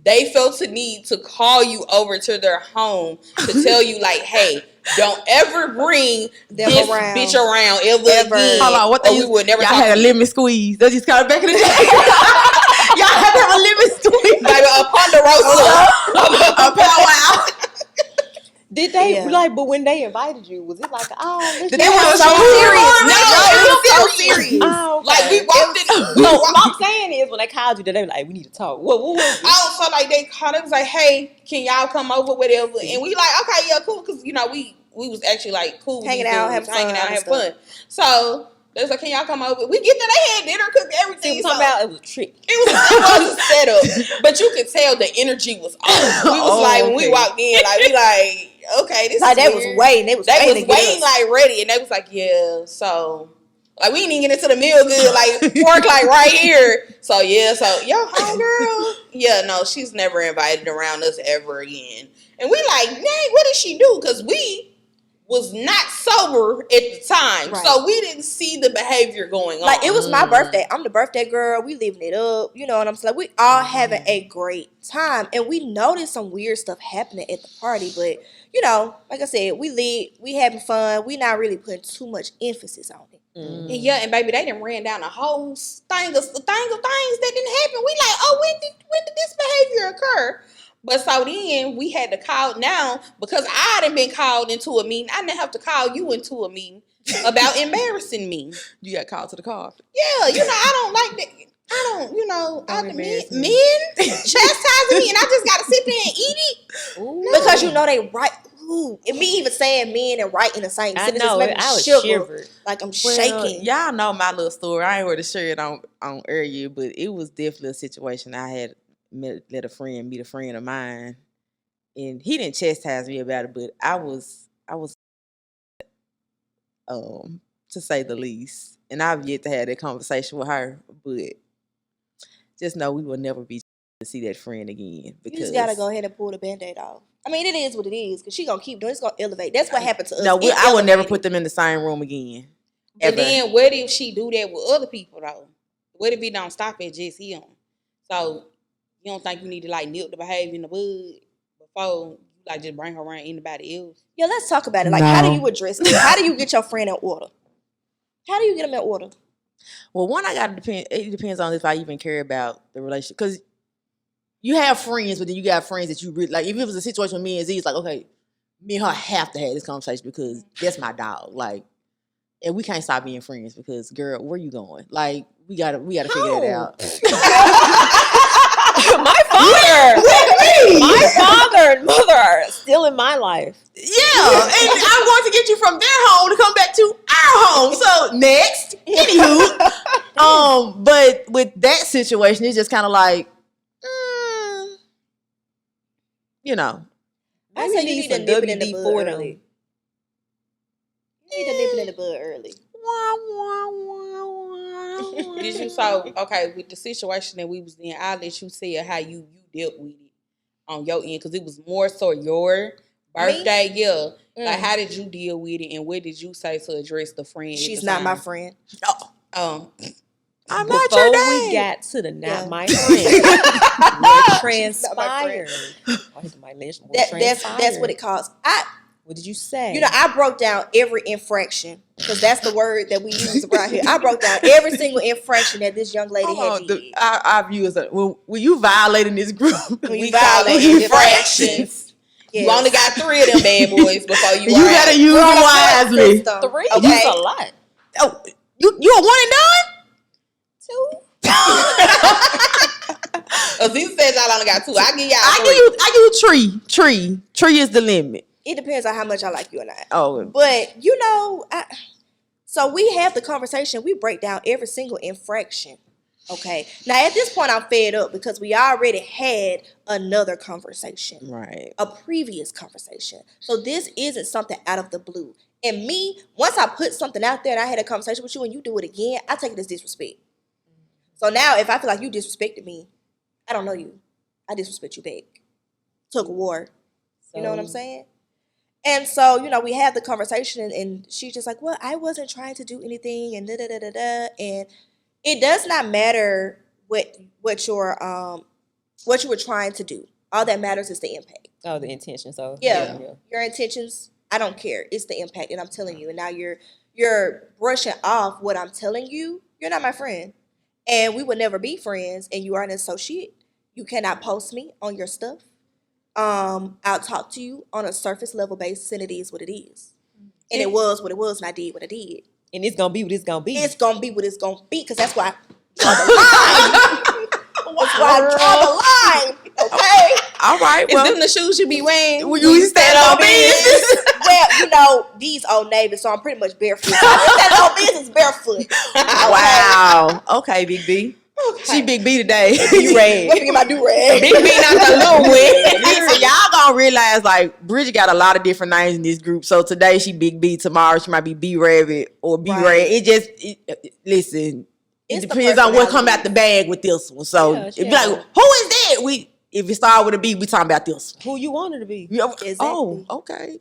C: they felt the need to call you over to their home to tell you like, hey, don't ever bring
D: Them
C: this
D: around.
C: bitch around ever again.
A: Hold on, what they
C: or we would never
A: y'all
C: talk
A: had a
C: to you.
A: lemon squeeze. That's just kind of back in the day. Y'all had to have a lemon squeeze.
C: Baby, upon roast
A: A powwow.
B: Did they
D: Yeah.
B: like? But when they invited you, was it like, oh,
A: Did
D: It
A: they
D: was
A: have
D: so
A: food?
D: serious.
C: No,
D: It was so
C: serious.
D: serious.
B: Oh, okay.
C: Like we walked in.
B: So what I'm saying is, when they called you, they were like, we need to talk. What was it?
C: Oh, so like they called us like, hey, can y'all come over, whatever? And we like, okay, yeah, cool, because you know we was actually like cool, with
D: Hanging
C: these
D: out,
C: dudes,
D: having
C: hanging
D: fun
C: out,
D: and
C: having fun. So they was like, can y'all come over? We get there, they had dinner, cooked
B: See,
C: everything.
B: I'm
C: So
B: talking about it was a trick.
C: it was a setup, but you could tell the energy was off. We was
A: Oh,
C: like when we
A: okay.
C: walked in, like we like, okay, this
D: Like
C: is
D: they was
C: weird.
D: waiting. They was
C: They
D: waiting
C: was
D: to get
C: waiting
D: us.
C: like ready, and they was like, yeah, so. Like we didn't even get into the meal good, like pork like right here. So yeah, so yo, homegirl. Yeah, no, she's never invited around us ever again. And we like, dang, what did she do? Because we was not sober at the time.
D: Right.
C: So we didn't see the behavior going on.
D: Like it was my birthday. I'm the birthday girl. We living it up. You know what I'm saying? We all having a great time, and we noticed some weird stuff happening at the party. But you know, like I said, we lit. We having fun. We not really putting too much emphasis on it.
C: And yeah, and baby, they done ran down a whole thing of things that didn't happen. We like, oh, when did this behavior occur? But so then we had to call now because I done been called into a meeting. I didn't have to call you into a meeting about embarrassing me.
A: You got called to the car.
C: Yeah, you know, I don't like that. I don't, you know,
B: Don't embarrass me.
C: men chastising me and I just gotta sit there and eat it.
B: Ooh.
D: Because you know they right. Ooh, and me even saying men and right in the same
B: I
D: sentence
B: know
D: made
B: it.
D: me
B: I was
D: shiver.
B: shivered.
D: Like I'm
A: Well,
D: shaking.
A: y'all know my little story. I ain't ready to share it on air yet, but it was definitely a situation. I had let a friend meet a friend of mine, and he didn't chastise me about it, but I was to say the least. And I've yet to have that conversation with her, but just know we will never be to see that friend again. Because
D: You just gotta go ahead and pull the band-aid off. I mean, it is what it is because she gonna keep doing. It's gonna elevate. That's what happened to us.
A: No,
D: It
A: I would never
D: elevated.
A: put them in the same room again.
C: But
A: Ever.
C: then what if she do that with other people though? What if it don't stop at just him? So you don't think you need to like nip the behavior in the bud before you like just bring her around anybody else?
D: Yeah, let's talk about it. Like, how do
A: No.
D: you address this? How do you get your friend in order? How do you get them in order?
A: Well, one, I got to depend. It depends on if I even care about the relationship. Because you have friends, but then you got friends that you really like. If it was a situation with me and Z, it's like, okay, me and her have to have this conversation because that's my dog. Like, and we can't stop being friends because, girl, where you going? Like, we gotta figure that out.
B: My father and mother are still in my life.
A: Yeah, and I'm going to get you from their home to come back to our home. So next, anywho, but with that situation, it's just kind of like, you know,
D: I say you need to nip it in the bud
B: WD-40
D: early. You need to nip it in the bud early.
C: Did you so okay with the situation that we was in? I'll let you say how you dealt with it on your end because it was more so your birthday. Yeah, like how did you deal with it and what did you say to address the friend? at
D: She's
C: the
D: not
C: time?
D: my friend.
A: I'm not
B: Before
A: your
B: we
A: dad.
B: got to the not
D: Yeah.
B: my friend, what transpired?
D: That's what it costs.
B: What did you say?
D: You know, I broke down every infraction because that's the word that we use around here. I broke down every single infraction that this young lady had did.
A: Our viewers, when you violating this group,
C: We call it infractions.
D: Yes.
C: You only got 3 of them bad boys before you.
A: You gotta use
D: We're on
A: them
D: a point
A: wisely.
D: system.
B: 3?
D: Okay.
B: That's a lot.
A: Oh, you a one and done?
C: 2. Azizah said y'all only got 2. I give y'all 3.
A: I give you tree. Tree is the limit.
D: It depends on how much I like you or not.
A: Oh,
D: But, you know, so we have the conversation. We break down every single infraction. Okay. Now, at this point, I'm fed up because we already had another conversation.
A: right.
D: A previous conversation. So this isn't something out of the blue. And me, once I put something out there and I had a conversation with you and you do it again, I take it as disrespect. So now if I feel like you disrespected me, I don't know you. I disrespect you back. Took a war. You know what I'm saying? And so, you know, we have the conversation and she's just like, well, I wasn't trying to do anything and da-da-da-da-da. And it does not matter what you were trying to do. All that matters is the impact.
B: Oh, the intention. So
D: Yeah. Your intentions, I don't care. It's the impact that I'm telling you. And now you're brushing off what I'm telling you. You're not my friend. And we would never be friends and you are an associate. You cannot post me on your stuff. I'll talk to you on a surface level basis, and it is what it is. And it was what it was, and I did what I did.
B: And it's gonna be what it's gonna be.
D: It's gonna be what it's gonna be, because that's why I draw the line. That's why I draw the line. Okay.
A: All right.
C: Is
A: Well,
C: them the shoes you be wearing?
A: you stand on business.
D: Well, these Old Navy, so I'm pretty much barefoot. So that on business barefoot.
A: Wow. Okay, Big B. She Big B today.
B: Red.
D: Let me get my do-rag.
C: Big B not the little one.
A: Listen, y'all gonna realize like Bridgette got a lot of different names in this group. So today she Big B, tomorrow she might be B Rabbit or B Red. It just listen.
D: It's
A: It
D: the
A: depends on what come
D: personality.
A: out the bag with this one. So
B: Yeah,
A: if you like, who is that? If it start with a B, we talking about this one.
B: Who you want her to be.
A: Yeah.
D: Exactly.
A: Oh, okay.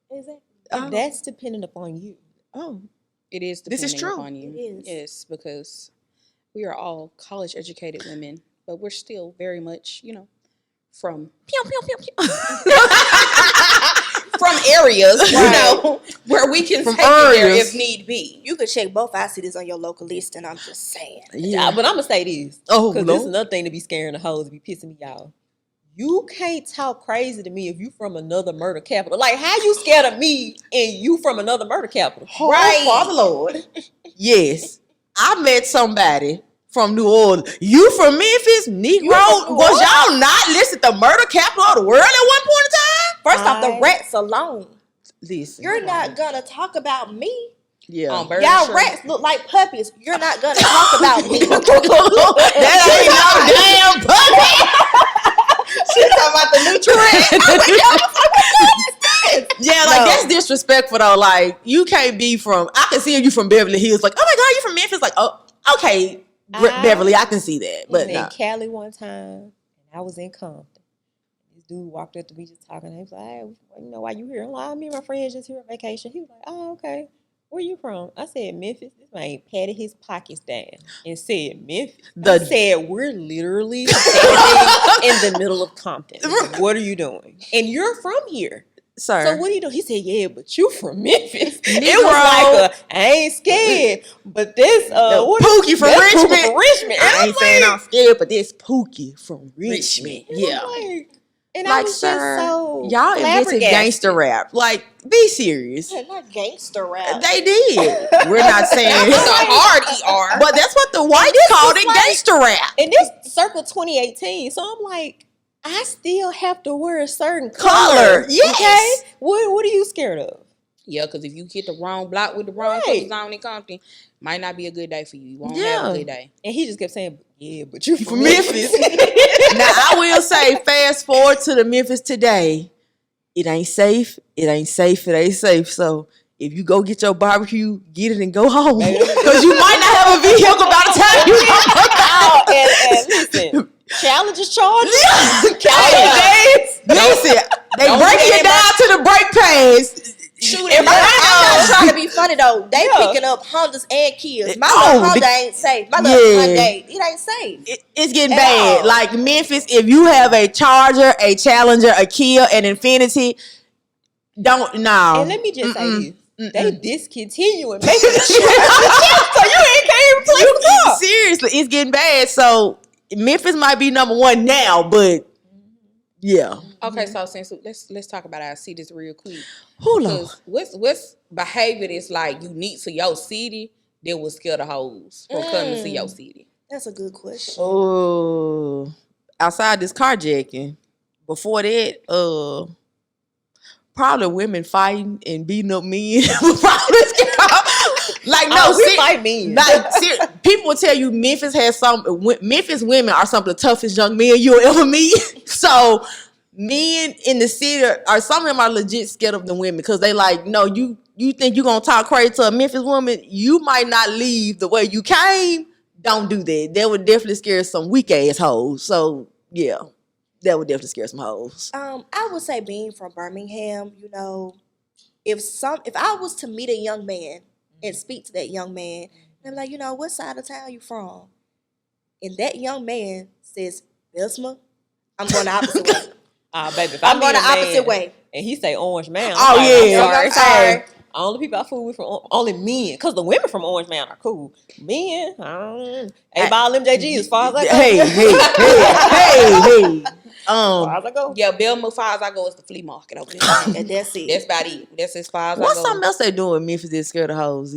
D: Exactly.
A: Oh.
B: That's dependent upon you.
A: Oh,
C: It is
A: This is
C: depending
A: true.
C: upon you.
D: It is.
C: Yes, because we are all college educated women, but we're still very much, from from areas, where we can
A: From
C: take it there
A: areas.
C: if need be.
D: You could check both our cities on your local list, and I'm just saying.
A: yeah.
B: But I'm gonna say this.
A: Oh,
B: Because this is
A: Lord.
B: another thing to be scaring the hoes, be pissing me off. You can't talk crazy to me if you from another murder capital. Like, how you scared of me and you from another murder capital?
A: Right. Father Lord. Yes. I met somebody from New Orleans. You from Memphis? Negro?
D: from New
A: Was y'all not listed the murder capital of the world at one point in time?
D: First off, the rats alone.
A: Listen.
D: You're not gonna talk about me.
A: Yeah.
C: On Bird
D: Y'all
C: Shirt.
D: rats look like puppies. You're not gonna talk about me.
A: That ain't no damn puppy.
C: She talking about the new trend.
A: Yeah, like
D: No.
A: that's disrespectful though. Like you can't be from. I can see you from Beverly Hills. Like, oh my God, you from Memphis? Like, oh, okay, Beverly, I can see that.
B: I
A: But
B: was
A: no.
B: in Cali one time, and I was in Compton. This dude walked up to me just talking. He was like, "Hey, why you here?" I'm like, "Me and my friends just here on vacation." He was like, "Oh, okay. Where you from?" I said, "Memphis." This man patted his pockets down and said, "Memphis." I said, "We're literally standing in the middle of Compton. What are you doing? And you're from here.
A: Sir.
B: So what are you doing?" He said, "Yeah, but you from Memphis."
A: Negro.
B: It was like I ain't scared, but this what
A: Pookie from
B: that's
A: Richmond.
B: Pookie from Richmond.
A: I ain't saying I'm scared, but this Pookie from Richmond.
B: And
A: Yeah.
B: I'm like, and I
A: Like,
B: was
A: sir,
B: just so
A: y'all invented
B: flabbergasted.
A: gangster rap. Like, be serious.
D: Not gangster rap.
A: They did. We're not saying
C: It's a hard ER.
A: but that's what the whites called it,
B: like-
A: gangster rap.
B: And this circa 2018, so I'm like, I still have to wear a certain
A: Color,
B: color.
A: yes.
B: Okay, what are you scared of?
C: Yeah, because if you hit the wrong block with the wrong
B: Right.
C: colors on in Compton, might not be a good day for you. You won't
A: Yeah.
C: have a good day.
B: And he just kept saying, "Yeah, but you
A: From
B: from
A: Memphis. Now I will say, fast forward to the Memphis today. It ain't safe. It ain't safe. It ain't safe. So if you go get your barbecue, get it and go home. Because you might not have a vehicle by the time you
B: Oh, and listen, challenges charges.
A: Listen, they
C: Don't
A: break
C: get
A: you
C: in
A: down to the brake pads.
C: Shoot
D: I'm not trying to be funny though. They picking up Hondas and Kias. My little Honda ain't safe. My little
A: Yeah.
D: Hyundai, it ain't safe.
A: It's getting
D: At
A: bad.
D: all.
A: Like Memphis, if you have a Charger, a Challenger, a Kia, an Infinity, don't no.
B: And let me just say this: they discontinuing making the so you can't even play the car.
A: Seriously, it's getting bad. So Memphis might be number one now, but yeah.
C: Okay, so since let's talk about our cities real quick.
A: Hold on.
C: Because what's behavior that's like unique to your city that will scare the hoes from coming to your city?
D: That's a good question.
A: Oh, outside this carjacking. Before that, probably women fighting and beating up men. Probably like no,
B: we fight men.
A: Like people will tell you Memphis has Memphis women are some of the toughest young men you'll ever meet. So men in the city some of them are legit scared of the women because they like, no, you think you're gonna talk crazy to a Memphis woman, you might not leave the way you came. Don't do that. That would definitely scare some weak ass hoes. So yeah, that would definitely scare some hoes.
D: I would say being from Birmingham, if I was to meet a young man and speak to that young man, and I'm like, what side of town you from? And that young man says, Besma, I'm going the opposite way.
B: Baby, if
D: I'm
B: I
D: going
B: meet
D: the
B: a man
D: opposite way.
B: and he say Orange Mound,
A: Oh,
B: I'm
A: yeah.
B: sorry.
D: I'm sorry.
B: Only people I fool with from only men, because the women from Orange Mound are cool. Men, A-Ball MJG as far as I go.
A: Hey.
B: As far as I go.
C: Yeah, Belma, as far as I go, is the flea market over there.
D: And that's it.
C: That's about it. That's as far as I
A: What's
C: go.
A: something else they doing in Memphis that's scared of hoes?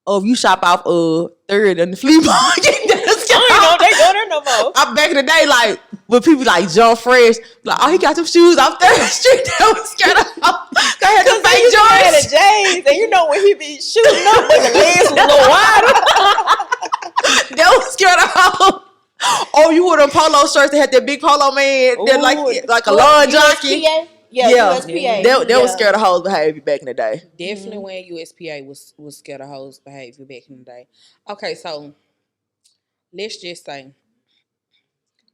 A: Oh, if you shop off 3rd in the flea market, that's
B: I don't even know if they go there no more.
A: I'm back in the day, like when people like John Fresh, like, oh, he got them shoes off 3rd Street. That was scared of hoes. They had the fake
B: Jordans.
A: Jordans.
B: James, and you know when he be shooting up, the legs was a little wider.
A: That was scared of hoes. Oh, you wore them polo shirts that had that big polo man, that like a lawn jockey.
D: USPA? Yeah, USPA.
A: That was scared of hoes behavior back in the day.
C: Definitely when USPA was scared of hoes behavior back in the day. Okay, so let's just say,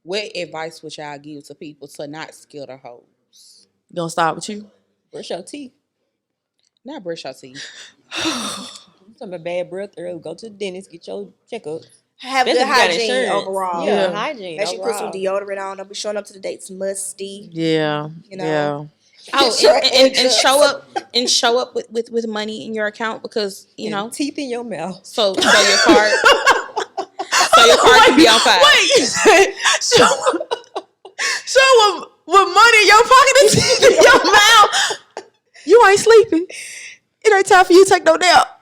C: what advice would y'all give to people to not scared of hoes?
A: Gonna start with you?
B: Brush your teeth.
C: Not brush your teeth.
B: Some bad breath early. Go to the dentist, get your checkup.
D: Have good hygiene overall.
B: Yeah, hygiene.
D: Make sure you put some deodorant on. Don't be showing up to the dates musty.
A: Yeah.
D: You know.
A: Yeah.
C: Oh, and show up with money in your account, because you know,
B: teeth in your mouth.
C: So your card can be on fire.
A: Wait, you said show with money in your pocket and teeth in your mouth. You ain't sleeping. It ain't time for you to take no nap.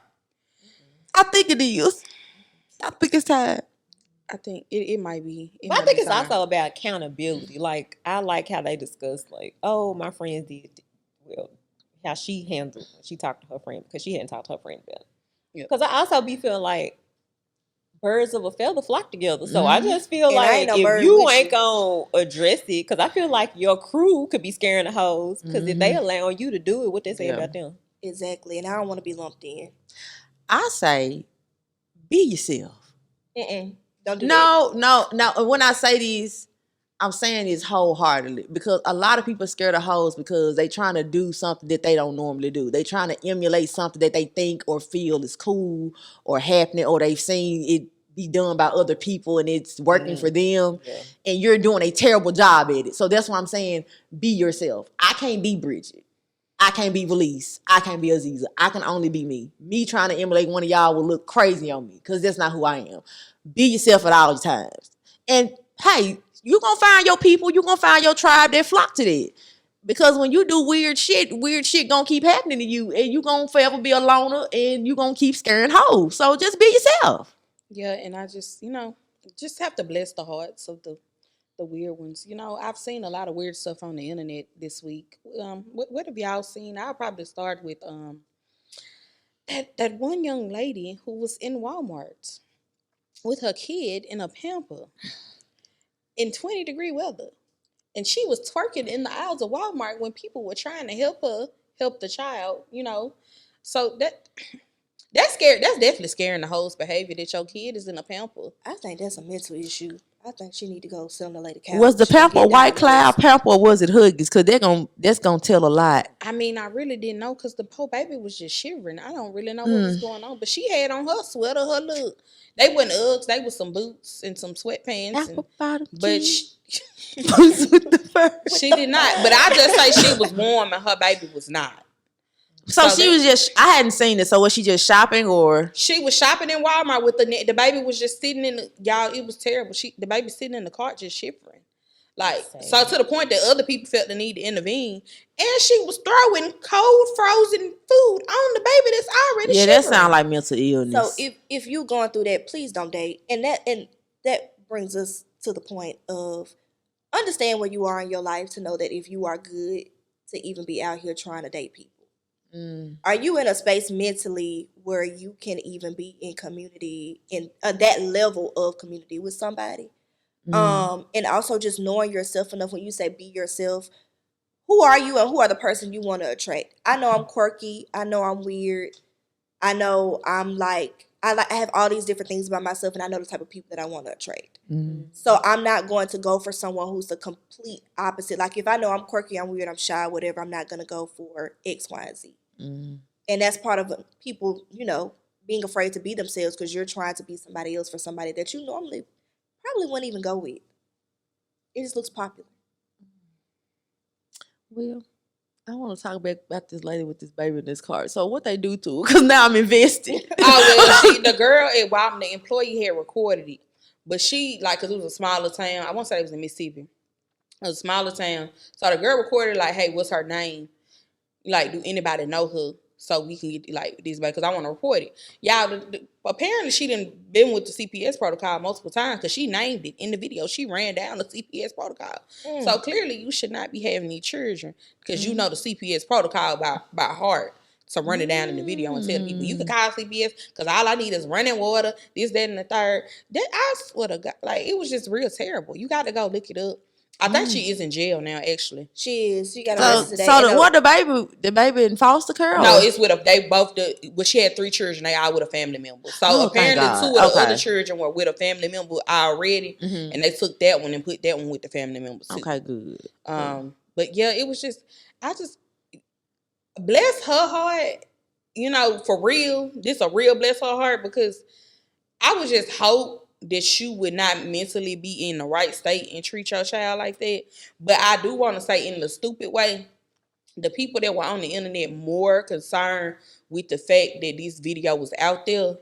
A: I think it is. I think it's time.
C: I think it might be.
B: I think it's also about accountability. Like, I like how they discuss, like, oh, my friends did well, how she handled when she talked to her friend, because she hadn't talked to her friend about it. Because I also be feeling like birds of a feather flock together. So I just feel like if you ain't gonna address it, because I feel like your crew could be scaring the hoes, because if they allowing you to do it, what they say about them?
D: Exactly. And I don't want to be lumped in.
A: I say, be yourself.
D: Don't do that.
A: No. When I say these, I'm saying this wholeheartedly, because a lot of people are scared of hoes because they trying to do something that they don't normally do. They trying to emulate something that they think or feel is cool or happening, or they've seen it be done by other people and it's working for them, and you're doing a terrible job at it. So that's why I'm saying, be yourself. I can't be Bridgette. I can't be Valese. I can't be Azizah. I can only be me. Me trying to emulate one of y'all will look crazy on me, because that's not who I am. Be yourself at all times. And hey, you're going to find your people. You're going to find your tribe that flock to that. Because when you do weird shit going to keep happening to you. And you're going to forever be a loner. And you're going to keep scaring hoes. So just be yourself.
C: Yeah, and I just, just have to bless the hearts of the weird ones. I've seen a lot of weird stuff on the internet this week. What have y'all seen? I'll probably start with that one young lady who was in Walmart with her kid in a pamper in 20-degree weather. And she was twerking in the aisles of Walmart when people were trying to help the child, So that's scary. That's definitely scaring the host behavior, that your kid is in a pamper.
D: I think that's a mental issue. I think she need to go sit on the lady couch.
A: Was the pamper White Cloud pamper, or was it Heauxs? Because that's gonna tell a lot.
C: I mean, I really didn't know, because the poor baby was just shivering. I don't really know what was going on, but she had on her sweater, her look. They weren't Uggs. They were some boots and some sweatpants. But she did not. But I just say she was warm and her baby was not.
A: So she was just, I hadn't seen it. So was she just shopping, or? She
C: was shopping in Walmart with the baby was just sitting y'all, it was terrible. The baby sitting in the cart just shivering. Like, so to the point that other people felt the need to intervene. And she was throwing cold, frozen food on the baby that's already shivering.
A: That sounds like mental illness.
D: So if you're going through that, please don't date. And that brings us to the point of understand where you are in your life to know that if you are good to even be out here trying to date people. Are you in a space mentally where you can even be in community, in that level of community with somebody? And also just knowing yourself enough. When you say be yourself, who are you and who are the person you want to attract? I know I'm quirky. I know I'm weird. I know I'm I have all these different things about myself, and I know the type of people that I want to attract. So I'm not going to go for someone who's the complete opposite. Like, if I know I'm quirky, I'm weird, I'm shy, whatever, I'm not going to go for X, Y, and Z. And that's part of people, being afraid to be themselves, because you're trying to be somebody else for somebody that you normally probably wouldn't even go with. It just looks popular.
A: Well, I want to talk about this lady with this baby in this car. So what they do to her? Because now I'm invested.
C: Oh well, the girl at Walmart, the employee had recorded it, but she like, cause it was a smaller town. I won't say it was in Mississippi. It was a smaller town. So the girl recorded like, "Hey, what's her name? Like, do anybody know her? So we can get like this back, because I want to report it." Y'all, apparently she didn't been with the CPS protocol multiple times, because she named it in the video. She ran down the CPS protocol. So clearly you should not be having these children, because you know the CPS protocol by heart. So run it down in the video and tell people you can call CPS, because all I need is running water, this, that, and the third. That, I swear to God, like, it was just real terrible. You got to go look it up. I think she is in jail now, actually.
D: She is. She got
A: So,
D: arrested today.
A: the baby in foster care?
C: No, it's with she had 3 children. They all with a family member. So apparently 2 of the other children were with a family member already, and they took that one and put that one with the family member too.
A: Okay, good.
C: But yeah, it was just, I just bless her heart. You know, for real, this a real bless her heart, because I would just hope that you would not mentally be in the right state and treat your child like that. But I do want to say, in the stupid way, the people that were on the internet more concerned with the fact that this video was out there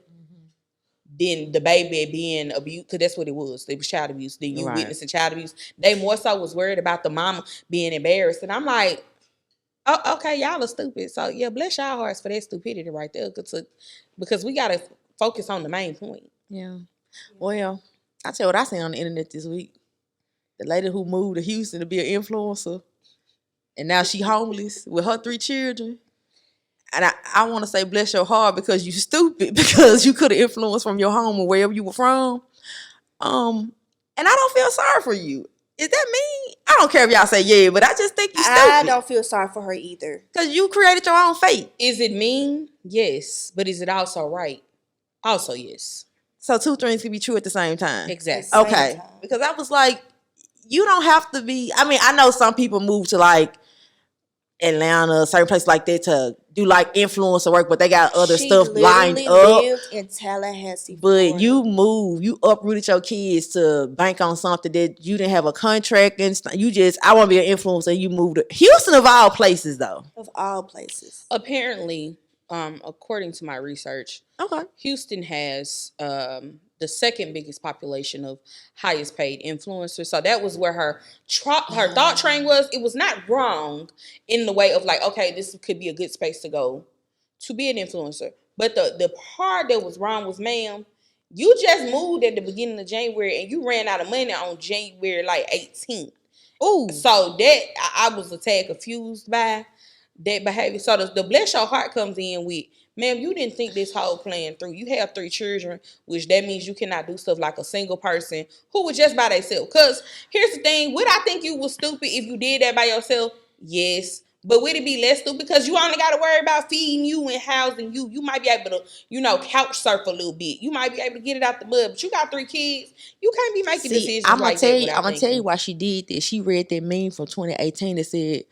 C: than the baby being abused, because that's what it was. It was child abuse. Then you witnessing child abuse. They more so was worried about the mama being embarrassed. And I'm like, oh, okay, y'all are stupid. So yeah, bless y'all hearts for that stupidity right there. Because we got to focus on the main point.
A: Yeah. Well, I tell you what I seen on the internet this week. The lady who moved to Houston to be an influencer, and now she homeless with her 3 children. And I want to say bless your heart, because you stupid, because you could have influenced from your home or wherever you were from. And I don't feel sorry for you. Is that me? I don't care if y'all say yeah, but I just think you stupid.
D: I don't feel sorry for her either.
A: Because you created your own fate.
C: Is it mean? Yes. But is it also right? Also, yes.
A: So 2 things can be true at the same time.
C: Exactly.
A: Okay. Because I was like, you don't have to be. I mean, I know some people move to like Atlanta, certain places like that, to do like influencer work, but they got other stuff lined up.
D: Lived in Tallahassee,
A: but
D: Florida.
A: you uprooted your kids to bank on something that you didn't have a contract and I want to be an influencer, and you moved to Houston of all places, though.
D: Of all places.
C: Apparently, according to my research, Houston has the second biggest population of highest paid influencers. So that was where her thought train was. It was not wrong in the way of like, okay, this could be a good space to go to be an influencer. But the part that was wrong was, ma'am, you just moved at the beginning of January and you ran out of money on January like 18th. Ooh. So that I was a tad confused by that behavior. So the bless your heart comes in with, ma'am, you didn't think this whole plan through. You have 3 children, which that means you cannot do stuff like a single person who was just by themselves. Because here's the thing, would I think you was stupid if you did that by yourself? Yes. But would it be less stupid? Because you only got to worry about feeding you and housing you. You might be able to, couch surf a little bit. You might be able to get it out the mud. But you got 3 kids. You can't be making decisions like that.
A: I'm going to tell you why she did this. She read that meme from 2018 that said,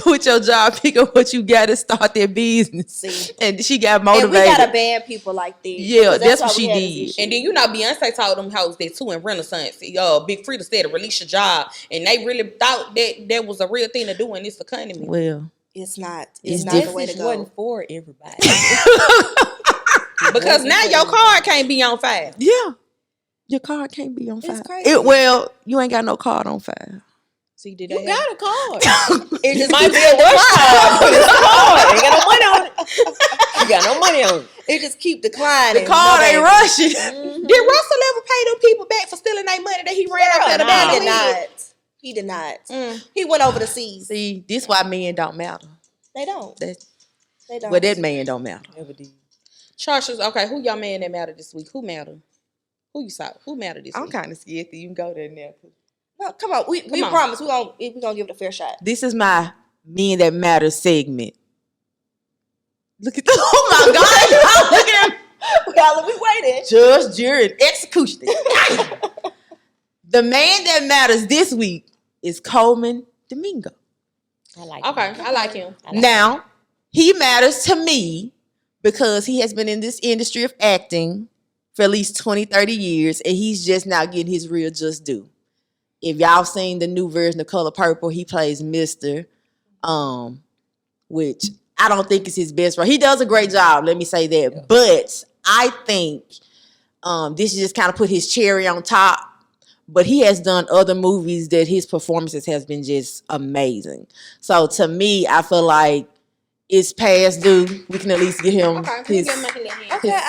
A: quit your job, pick up what you got, and start that business. See? And she got motivated.
D: And we got to ban people like this.
A: Yeah, that's what she did.
C: And then, Beyonce told them hoes that too in Renaissance. Big Frida said to release your job. And they really thought that was a real thing to do in this economy.
A: Well,
D: it's not. It's not the way to go.
B: It wasn't for everybody.
C: Because now your card can't be on file.
A: Yeah. Your card can't be on file.
D: It's crazy.
A: You ain't got no card on file.
C: See, you
B: got a card.
D: It just
B: might be a rush card, but it's a card. Ain't got no money on it. You got no money on it.
D: It just keep declining.
A: The card ain't rushing.
C: Mm-hmm. Did Russell ever pay them people back for stealing their money that he ran up there?
D: He did not. He went over the seas.
A: See, this why men don't matter.
D: They don't. They don't.
A: Well, that man don't matter.
B: Never did.
C: Charsha's, okay, who y'all man that mattered this week? Who mattered? Who you saw? Who mattered this week?
A: I'm kind of scared that you can go there now.
D: No, come on. We promise we gonna give it a fair shot.
A: This is my Men That Matter segment. Look at oh my God! Look at him.
D: We waiting.
A: Judge, jury, and execution. The man that matters this week is Coleman Domingo.
B: I like
C: I like him.
A: Now, he matters to me because he has been in this industry of acting for at least 20, 30 years, and he's just now getting his real just due. If y'all seen the new version of Color Purple, he plays Mr. which I don't think is his best role. He does a great job, let me say that. Yeah. But I think this just kind of put his cherry on top. But he has done other movies that his performances has been just amazing. So to me, I feel like it's past due. We can at least get him his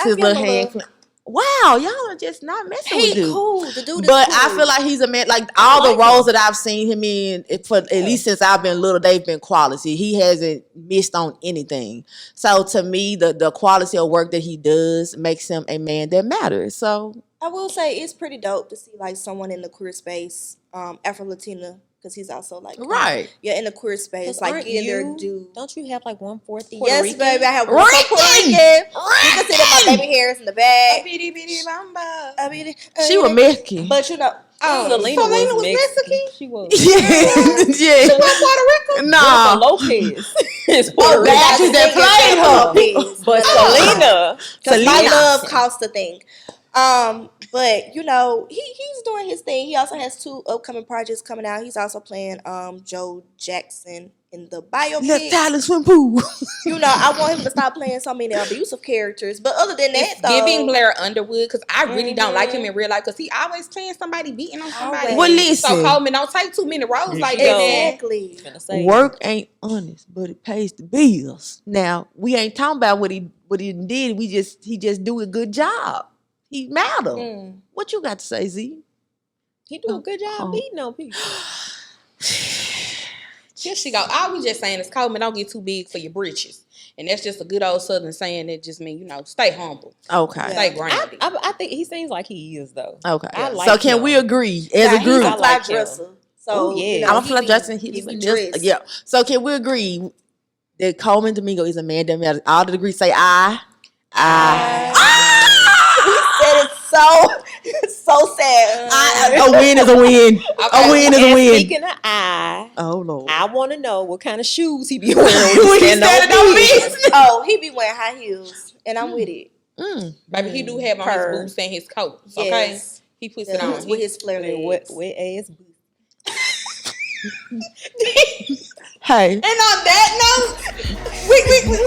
A: little hand. Wow, y'all are just not messing with dude.
D: Cool. The dude is
A: but
D: cool.
A: I feel like he's a man. Like all the roles that I've seen him in, for at least since I've been little, they've been quality. He hasn't missed on anything. So to me, the quality of work that he does makes him a man that matters. So
D: I will say it's pretty dope to see like someone in the queer space, Afro-Latina, because he's also like in the queer space, like getting their due.
B: Don't you have like 1/4 Puerto
D: yes,
B: Rican?
D: baby, I have 1/4 Puerto Rican. You can see that my baby hairs in the back.
A: She was Mexican,
D: but you know.
B: Selena was Mexican. She was.
A: Yeah.
C: She was Puerto Rican.
A: No,
B: Lopez is Puerto Rican.
A: That's that played her.
B: But Selena,
D: my love cost a thing. But you know, he's doing his thing. He also has 2 upcoming projects coming out. He's also playing Joe Jackson in the biopic.
A: Let Tyler swim pool.
D: You know, I want him to stop playing so many abusive characters. But other than that, though,
C: giving Blair Underwood, because I really don't like him in real life, because he always playing somebody beating on somebody.
A: Well, listen,
C: so Coleman, don't take too many roles like that.
D: Exactly.
A: Work ain't honest, but it pays the bills. Now we ain't talking about what he did. He just do a good job. He matter. What you got to say, Z?
B: He do a good job beating on people.
C: Here she go. All we just saying is Coleman, don't get too big for your britches. And that's just a good old Southern saying that just means, stay humble.
A: Okay.
C: Stay grounded.
B: I think he seems like he is, though.
A: Okay.
B: I like
A: so can
B: him.
A: we agree as a group?
D: He's a fly dresser. So
A: I'm a fly dresser. He's dressed. Yeah. So can we agree that Coleman Domingo is a man that matters? All the degrees say I.
D: He said it so sad.
A: A win is a win. A win is a win.
B: Speaking of
A: oh Lord,
B: I want to know what kind of shoes he be wearing when
A: he standing on business.
D: Oh, he be wearing high heels, and I'm with it.
C: Baby, he do have on his boots and his coats. Okay,
D: yes.
C: He puts it on
D: with his flare legs.
B: Wet ass boots.
A: Hey.
C: And on that note, we can go.